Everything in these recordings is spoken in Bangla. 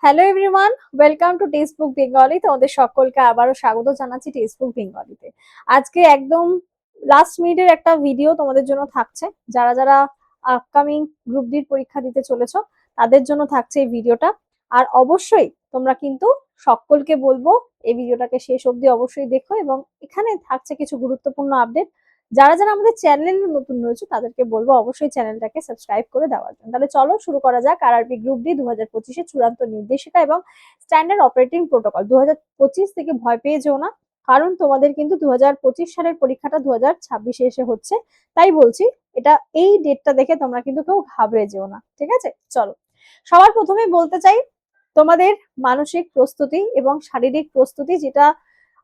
Hello everyone, welcome to text book Bengali. তোমাদের সকলকে আবারও স্বাগত জানাচ্ছি টেক্সট বুক বেঙ্গলিতে। আজকে একদম লাস্ট মিনিটের একটা ভিডিও তোমাদের জন্য থাকছে। যারা যারা আপকামিং গ্রুপ ডির পরীক্ষা দিতে চলেছো তাদের জন্য থাকছে এই ভিডিওটা। আর অবশ্যই তোমরা কিন্তু সকলকে বলবো এই ভিডিওটাকে শেষ অবধি অবশ্যই দেখো, এবং এখানে থাকছে কিছু গুরুত্বপূর্ণ আপডেট। যারা যারা আমাদের চ্যানেলে নতুন রয়েছে তাদেরকে বলবো অবশ্যই চ্যানেলটাকে সাবস্ক্রাইব করে দেওয়ার জন্য। তাহলে চলো শুরু করা যাক। আরআরবি গ্রুপ ডি 2025-এর চূড়ান্ত নির্দেশিকা এবং স্ট্যান্ডার্ড অপারেটিং প্রোটোকল 2025 থেকে ভয় পেয়ে যেও না, কারণ তোমাদের কিন্তু 2025 সালের পরীক্ষাটা 2026-এ এসে হচ্ছে। তাই বলছি, এটা এই ডেটটা দেখে তোমরা কিন্তু কেউ ঘাবড়ে যেও না, ঠিক আছে? চলো সবার প্রথমে বলতে চাই তোমাদের মানসিক প্রস্তুতি এবং শারীরিক প্রস্তুতি, যেটা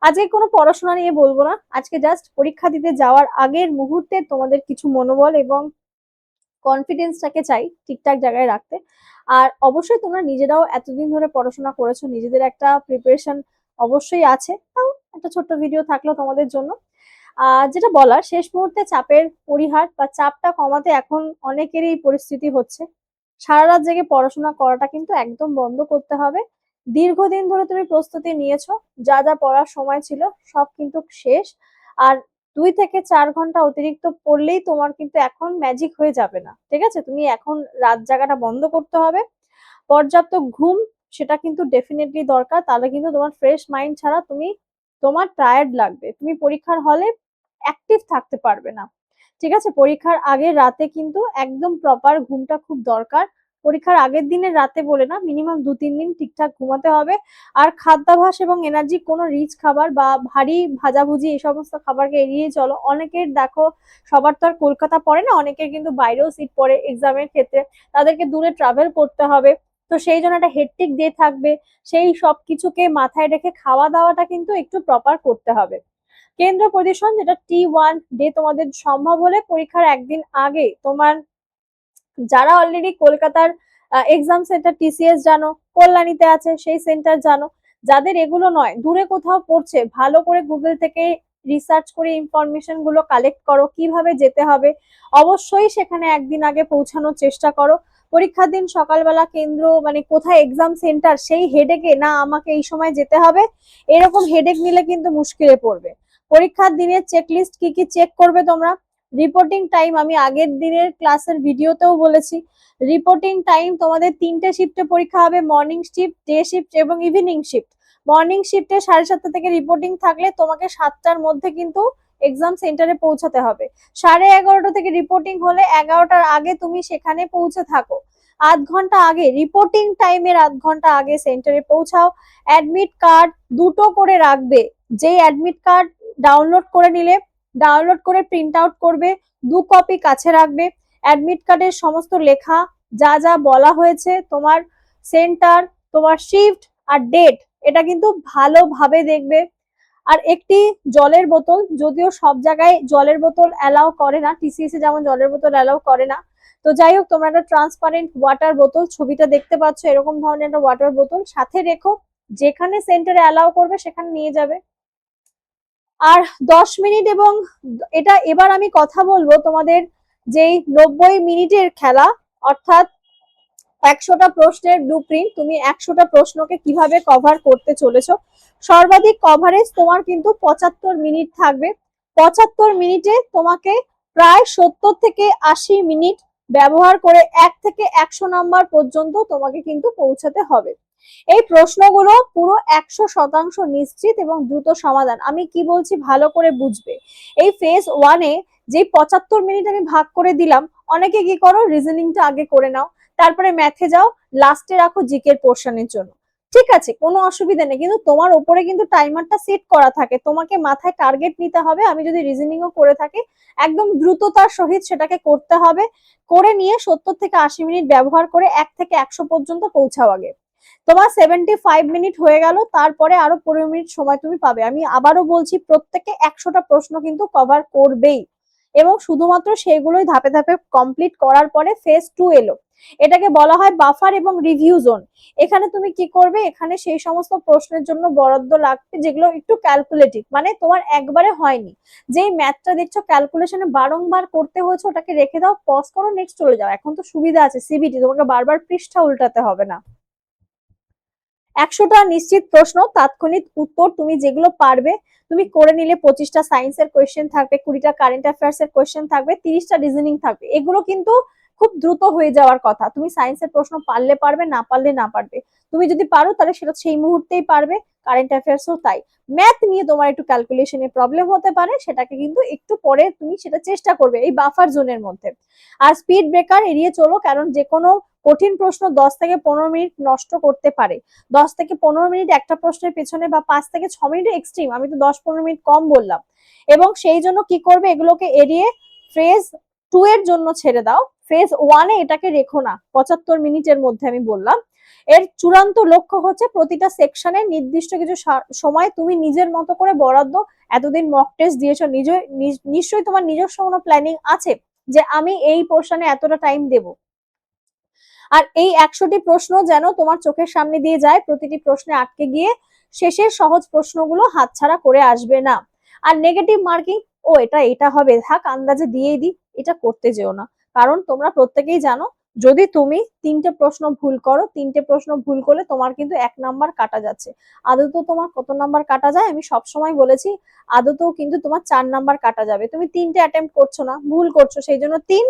আজকে কোনো পড়াশোনা নিয়ে বলবো না, আজকে জাস্ট পরীক্ষা দিতে যাওয়ার আগের মুহূর্তে তোমাদের কিছু মনোবল এবং কনফিডেন্সটাকে চাই ঠিকঠাক জায়গায় রাখতে। আর অবশ্যই তোমরা নিজেরাও এতদিন ধরে পড়াশোনা করেছো, নিজেদের একটা প্রিপারেশন অবশ্যই আছে, তাও একটা ছোট্ট ভিডিও থাকলো তোমাদের জন্য। যেটা বলার, শেষ মুহূর্তে চাপের পরিহার বা চাপটা কমাতে এখন অনেকেরই পরিস্থিতি হচ্ছে সারা রাত জেগে পড়াশোনা করাটা কিন্তু একদম বন্ধ করতে হবে। দীর্ঘদিন ধরে তুমি প্রস্তুতি নিয়েছো, যা যা পড়ার সময় ছিল সব কিন্তু শেষ। আর 2 থেকে 4 ঘন্টা অতিরিক্ত পড়লেই তোমার কিন্তু এখন ম্যাজিক হয়ে যাবে না, ঠিক আছে? তুমি এখন রাত জাগাটা বন্ধ করতে হবে। পর্যাপ্ত ঘুম, সেটা কিন্তু ডেফিনেটলি দরকার, তাহলে কিন্তু তোমার ফ্রেশ মাইন্ড ছাড়া তোমার টায়ার্ড লাগবে, তুমি পরীক্ষার হলে অ্যাক্টিভ থাকতে পারবে না, ঠিক আছে? পরীক্ষার আগের রাতে কিন্তু একদম প্রপার ঘুমটা খুব দরকার। পরীক্ষার আগের দিনের রাতে বলে না, মিনিমাম 2-3 দিন ঠিকঠাক ঘুমাতে হবে। আর খাদ্যাভ্যাস এবং এনার্জি, কোনো রিচ খাবার বা ভারী ভাজাভুজি এই সমস্ত খাবারকে এড়িয়ে চলো। অনেকের দেখো, সবার তো আর কলকাতা পড়ে না, অনেকের কিন্তু বাইরেও সিট পড়ে এক্সামের ক্ষেত্রে, তাদেরকে দূরে ট্রাভেল করতে হবে। তো সেই জন্য একটা হেক্টিক ডে থাকবে, সেই সব কিছুকে মাথায় রেখে খাওয়া দাওয়াটা কিন্তু একটু প্রপার করতে হবে। কেন্দ্র পজিশন, যেটা T1 ডে, তোমাদের সম্ভব হলে পরীক্ষার একদিন আগে তোমার যারা অলরেডি কলকাতার এক্সাম সেন্টার TCS জানো, কল্যাণীতে আছে সেই সেন্টার জানো, যাদের এগুলো নয়, দূরে কোথাও পড়ছে, ভালো করে গুগল থেকে রিসার্চ করে ইনফরমেশন গুলো কালেক্ট করো কিভাবে যেতে হবে। অবশ্যই সেখানে একদিন আগে পৌঁছানোর চেষ্টা করো। পরীক্ষার দিন সকালবেলা কেন্দ্র মানে কোথায় এক্সাম সেন্টার সেই হেডেকে না আমাকে এই সময় যেতে হবে, এরকম হেডেক নিলে কিন্তু মুশকিলে পড়বে। পরীক্ষার দিনের চেকলিস্ট কি কি চেক করবে তোমরা। রিপোর্টিং টাইম, আমি আগের দিনের ক্লাসের ভিডিওতেও বলেছি, রিপোর্টিং টাইম তোমাদের 3টে শিফটে পরীক্ষা হবে, মর্নিং শিফট, ডে শিফট এবং ইভিনিং শিফট। মর্নিং শিফটে 7:30 থেকে রিপোর্টিং থাকলে তোমাকে 7টার মধ্যে কিন্তু এক্সাম সেন্টারে পৌঁছাতে হবে। 11:30 থেকে রিপোর্টিং হলে 11টার আগে তুমি সেখানে পৌঁছে থাকো। 8 ঘন্টা আগে, রিপোর্টিং টাইমের 8 ঘন্টা আগে সেন্টারে পৌঁছাও। অ্যাডমিট কার্ড দুটো করে রাখবে, যেই অ্যাডমিট কার্ড ডাউনলোড করে নিলে ডাউনলোড করে প্রিন্ট আউট করবে, 2 কপি কাছে রাখবে। অ্যাডমিট কার্ডের সমস্ত লেখা, যা যা বলা হয়েছে, তোমার সেন্টার, তোমার শিফট আর ডেট, এটা কিন্তু ভালোভাবে দেখবে। আর একটি জলের বোতল, যদিও সব জায়গায় জলের বোতল অ্যালাউ করে না, TCS এ যেমন জলের বোতল অ্যালাউ করে না, তো যাই হোক তোমরা একটা ট্রান্সপারেন্ট ওয়াটার বোতল, ছবিটা দেখতে পাচ্ছ এরকম ধরনের একটা ওয়াটার বোতল সাথে রেখো, যেখানে সেন্টারে অ্যালাউ করবে সেখানে নিয়ে যাবে। আর 10 মিনিট, এবং এটা এবার আমি কথা বলবো তোমাদের যেই 90 মিনিটের খেলা, অর্থাৎ 100টা প্রশ্নের ব্লুপ্রিন্ট, তুমি 100টা প্রশ্নকে কিভাবে কভার করতে চলেছো। সর্বাধিক কভারেজ তোমার কিন্তু 75 মিনিট থাকবে। 75 মিনিটে তোমাকে প্রায় 70 থেকে 80 মিনিট ব্যবহার করে 1 থেকে 100 নাম্বার পর্যন্ত তোমাকে কিন্তু পৌঁছাতে হবে। এই প্রশ্নগুলো পুরো 100% নিশ্চিত এবং দ্রুত সমাধান। আমি কি বলছি ভালো করে বুঝবে। এই ফেজ 1-এ যে 75 মিনিট আমি ভাগ করে দিলাম, অনেকে কি করো, রিজনিংটা আগে করে নাও, তারপরে ম্যাথে যাও, লাস্টে রাখো জিকের পোর্শনের জন্য। ঠিক আছে, কোনো অসুবিধা নেই, কিন্তু তোমার উপরে কিন্তু টাইমারটা সেট করা থাকে, তোমাকে মাথায় টার্গেট নিতে হবে। আমি যদি রিজনিংও করে থাকি, একদম দ্রুততার সহিত সেটাকে করতে হবে। করে নিয়ে 70 থেকে 80 মিনিট ব্যবহার করে 1 থেকে 100 পর্যন্ত পৌঁছাও আগে। তোমার 75 মিনিট হয়ে গেল, তারপরে আরো 15 মিনিট সময় তুমি পাবে। আমি আবারও বলছি, প্রত্যেকে 100টা প্রশ্ন কিন্তু কভার করবেই, এবং শুধুমাত্র সেগুলোই ধাপে ধাপে কমপ্লিট করার পরে ফেজ 2 এলো। এটাকে বলা হয় বাফার এবং রিভিউ জোন। এখানে তুমি কি করবে, এখানে সেই সমস্ত প্রশ্নের জন্য বরাদ্দ রাখবে যেগুলো একটু ক্যালকুলেটিভ, মানে তোমার একবারে হয়নি, যেই ম্যাথটা দেখছো ক্যালকুলেশনে বারংবার করতে হয়েছে, ওটাকে রেখে দাও, পজ করো, নেক্সট চলে যাও। এখন তো সুবিধা আছে, CBT, তোমাকে বারবার পৃষ্ঠা উল্টাতে হবে না। 100টা নিশ্চিত প্রশ্ন, তাৎক্ষণিক উত্তর, তুমি যেগুলো পারবে তুমি করে নিলে। 25টা সায়েন্সের কোয়েশ্চেন থাকবে, 20টা কারেন্ট অ্যাফেয়ার্স এর কোয়েশ্চেন থাকবে, 30টা রিজনিং থাকবে। এগুলো কিন্তু খুব দ্রুত হয়ে যাওয়ার কথা। তুমি সায়েন্সের প্রশ্ন পারলে পারবে, না পারলে না পারবে। তুমি যদি পারো তাহলে সেটা সেই মুহূর্তেই পারবে। কারেন্ট অ্যাফেয়ার্সও তাই। ম্যাথ নিয়ে তোমার একটু ক্যালকুলেশনে প্রবলেম হতে পারে, সেটাকে কিন্তু একটু পরে তুমি সেটা চেষ্টা করবে এই বাফার জোনের মধ্যে। আর স্পিড ব্রেকার এড়িয়ে চলো, কারণ যে কোনো কঠিন প্রশ্ন 10 থেকে 15 মিনিট নষ্ট করতে পারে। 10 থেকে 15 মিনিট একটা প্রশ্নের পেছনে, বা 5 থেকে 6 মিনিট এক্সট্রিম, আমি তো 10-15 মিনিট কম বললাম। এবং সেই জন্য কি করবে, এগুলোকে এড়িয়ে ফেজ 2 এর জন্য ছেড়ে দাও। ফেজ 1 এ এটাকে রেখো না। 75 মিনিটের মধ্যে আমি বললাম। এর চূড়ান্ত লক্ষ্য হচ্ছে প্রতিটা সেকশনে নির্দিষ্ট কিছু সময় তুমি নিজের মতো করে বরাদ্দ। এতদিন মক টেস্ট দিয়েছো, নিশ্চয়ই তোমার নিজস্ব কোনো প্ল্যানিং আছে যে আমি এই পোর্শনে এতটা টাইম দেব। আর এই 100টি প্রশ্ন যেন তোমার চোখের সামনে দিয়ে যায়, প্রতিটি প্রশ্নে আটকে গিয়ে শেষের সহজ প্রশ্নগুলো হাতছাড়া করে আসবে না। আর নেগেটিভ মার্কিং, ও এটা হবে, থাক আন্দাজে দিয়েই দিই, এটা করতে যেও না। কারণ তোমরা প্রত্যেকেই জানো, যদি তুমি 3টে প্রশ্ন ভুল করো, 3টে প্রশ্ন ভুল করলে তোমার কিন্তু 1 নাম্বার কাটা যাচ্ছে। আদৌ তোমার কত নাম্বার কাটা যায় আমি সবসময় বলেছি, আদৌ কিন্তু তোমার 4 নাম্বার কাটা যাবে। তুমি 3টে অ্যাটেম্প করছো না, ভুল করছো, সেই জন্য 3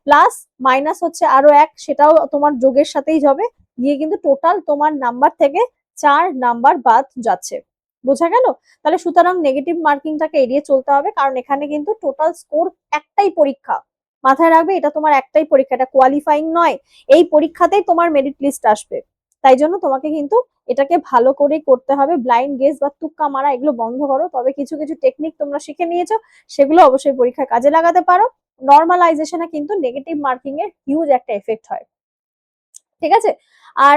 প্লাস মাইনাস হচ্ছে আরো 1, সেটাও তোমার যোগের সাথেই যাবে, গিয়ে কিন্তু টোটাল তোমার নাম্বার থেকে 4 নাম্বার বাদ যাচ্ছে। বোঝা গেল? তাহলে সুতরাং নেগেটিভ মার্কিংটাকে এড়িয়ে চলতে হবে, কারণ এখানে কিন্তু টোটাল স্কোর একটাই পরীক্ষা। মাথায় রাখবে, এটা তোমার একটাই পরীক্ষা, এটা কোয়ালিফাইং নয়। এই পরীক্ষাতেই তোমার মেরিট লিস্ট আসবে। তাই জন্য তোমাকে কিন্তু এটাকে ভালো করে করতে হবে। ব্লাইন্ড গেস বা তুক্কা মারা এগুলো বন্ধ করো। তবে কিছু কিছু টেকনিক তোমরা শিখে নিয়েছো, সেগুলো অবশ্যই পরীক্ষায় কাজে লাগাতে পারো। নর্মালাইজেশনে কিন্তু নেগেটিভ মার্কিং এর হিউজ একটা এফেক্ট হয়। ঠিক আছে? আর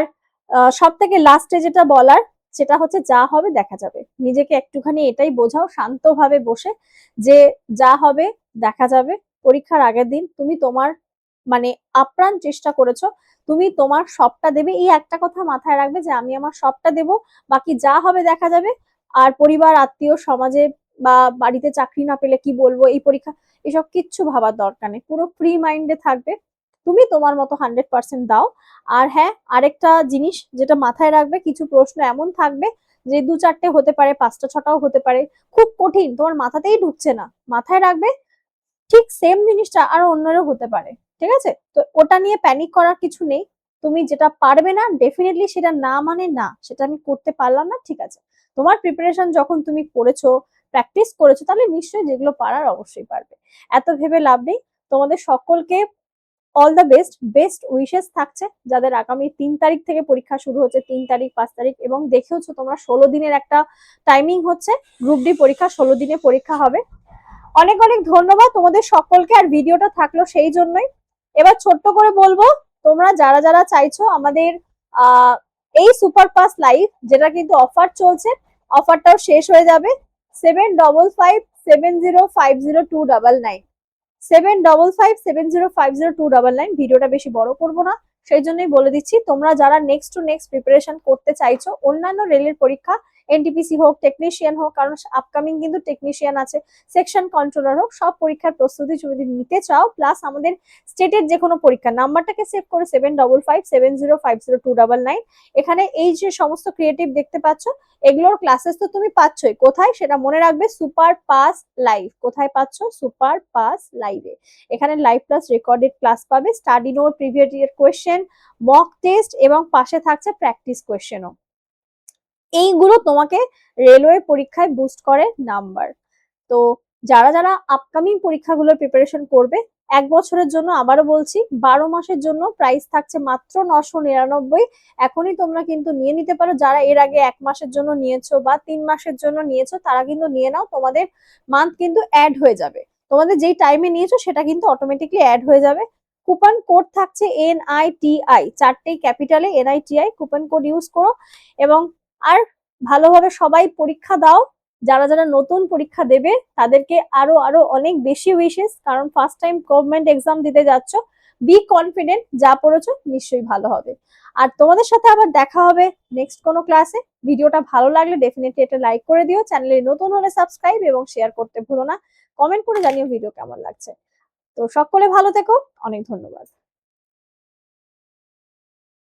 সব থেকে লাস্টে যেটা বলার, সেটা হচ্ছে যা হবে দেখা যাবে। নিজেকে একটুখানি এটাই বোঝাও শান্তভাবে বসে, যে যা হবে দেখা যাবে। পরীক্ষার আগের দিন তুমি তোমার মানে আপ্রাণ চেষ্টা করেছো, তুমি তোমার সবটা দেবে। এই একটা কথা মাথায় রাখবে যে আমি আমার সবটা দেব, বাকি যা হবে দেখা যাবে। আর পরিবার, আত্মীয়, সমাজে বা বাড়িতে চাকরি না পেলে কি বলবো, এই পরীক্ষা, এসব কিচ্ছু ভাবার দরকার নেই। পুরো ফ্রি মাইন্ডে থাকবে, তুমি তোমার মতো 100% দাও। আর হ্যাঁ, আরেকটা জিনিস যেটা মাথায় রাখবে, কিছু প্রশ্ন এমন থাকবে যে 2-4টে হতে পারে, 5টা-6টাও হতে পারে, খুব কঠিন, তোমার মাথাতেই ঢুকছে না। মাথায় রাখবে ঠিক সেম জিনিসটা আরো অন্যেরও হতে পারে। ঠিক আছে? তো ওটা নিয়ে প্যানিক করার কিছু নেই। তুমি যেটা পারবে না, ডেফিনেটলি সেটা না মানে না, সেটা আমি করতে পারলাম না, ঠিক আছে। তোমার প্রিপারেশন যখন তুমি করেছো, প্র্যাকটিস করেছো, তাহলে নিশ্চয়ই যেগুলো পারার অবশ্যই পারবে। এত ভেবে লাভ নেই। তোমাদের সকলকে all the best, best wishes থাকছে। যাদের আগামী 3 তারিখ থেকে পরীক্ষা শুরু হচ্ছে, 3 তারিখ, 5 তারিখ, এবং দেখেওছো তোমরা 16 দিনের একটা টাইমিং হচ্ছে। গ্রুপ ডি পরীক্ষা 16 দিনে পরীক্ষা হবে। অনেক অনেক ধন্যবাদ তোমাদের সকলকে। আর ভিডিওটা থাকলো সেই জন্যই। এবার ছোট্ট করে বলবো, তোমরা যারা যারা চাইছো আমাদের এই সুপার পাস লাইভ, যেটা কিন্তু অফার চলছে, অফারটাও শেষ হয়ে যাবে। 7557050299, 7557050299। ভিডিওটা বেশি বড় করবো না, সেই জন্যই বলে দিচ্ছি, তোমরা যারা নেক্সট টু নেক্সট প্রিপারেশন করতে চাইছো, অন্যান্য রেলের পরীক্ষা, এনটিপিসি হোক, টেকনিশিয়ান হোক, কারণ আপকামিং কিন্তু টেকনিশিয়ান আছে, সেকশন কন্ট্রোলার হোক, সব পরীক্ষার প্রস্তুতি যদি নিতে চাও, প্লাস আমাদের স্টেটের যে কোনো পরীক্ষা, নাম্বারটাকে সেভ করে 7557050299। এখানে এই যে সমস্ত ক্রিয়েটিভ দেখতে পাচ্ছ, এগুলোর ক্লাসেস তো তুমি পাচ্ছই। কোথায় সেটা মনে রাখবে, সুপার পাস লাইভ। কোথায় পাচ্ছ? সুপার পাস লাইভে। এখানে লাইভ প্লাস রেকর্ডেড ক্লাস পাবে, study note, previous year question, mock test, এবং পাশে থাকছে প্র্যাকটিস কোয়েশ্চেনও। এইগুলো তোমাকে রেলওয়ে পরীক্ষায় বুস্ট করে নাম্বার। তো যারা যারা আপকামিং পরীক্ষাগুলোর প্রিপারেশন করবে, 1 বছরের জন্য, আবারও বলছি, 12 মাসের জন্য প্রাইস থাকছে মাত্র 999। এখনই তোমরা কিন্তু নিয়ে নিতে পারো। যারা এর আগে 1 মাসের জন্য নিয়েছো বা 3 মাসের জন্য নিয়েছো, তারা কিন্তু নিয়ে নাও। তোমাদের মান্থ কিন্তু অ্যাড হয়ে যাবে। তোমাদের যেই টাইমে নিয়েছো সেটা কিন্তু অটোমেটিকলি অ্যাড হয়ে যাবে। কুপন কোড থাকছে NITI, 4টেই ক্যাপিটালে, NITI coupon code use করো। এবং আর ভালোভাবে সবাই পরীক্ষা দাও। যারা যারা নতুন পরীক্ষা দেবে তাদেরকে আরো আরো অনেক বেশি উইশেস, কারণ ফার্স্ট টাইম গভর্নমেন্ট এক্সাম দিতে যাচ্ছ। বি কনফিডেন্ট, যা পড়েছো নিশ্চয়ই ভালো হবে। আর তোমাদের সাথে আবার দেখা হবে নেক্সট কোনো ক্লাসে। ভিডিওটা ভালো লাগলে ডেফিনেটলি এটা লাইক করে দিও, চ্যানেলে নতুন হলে সাবস্ক্রাইব এবং শেয়ার করতে ভুলো না। কমেন্ট করে জানিও ভিডিও কেমন লাগছে। তো সকলে ভালো থেকো, অনেক ধন্যবাদ।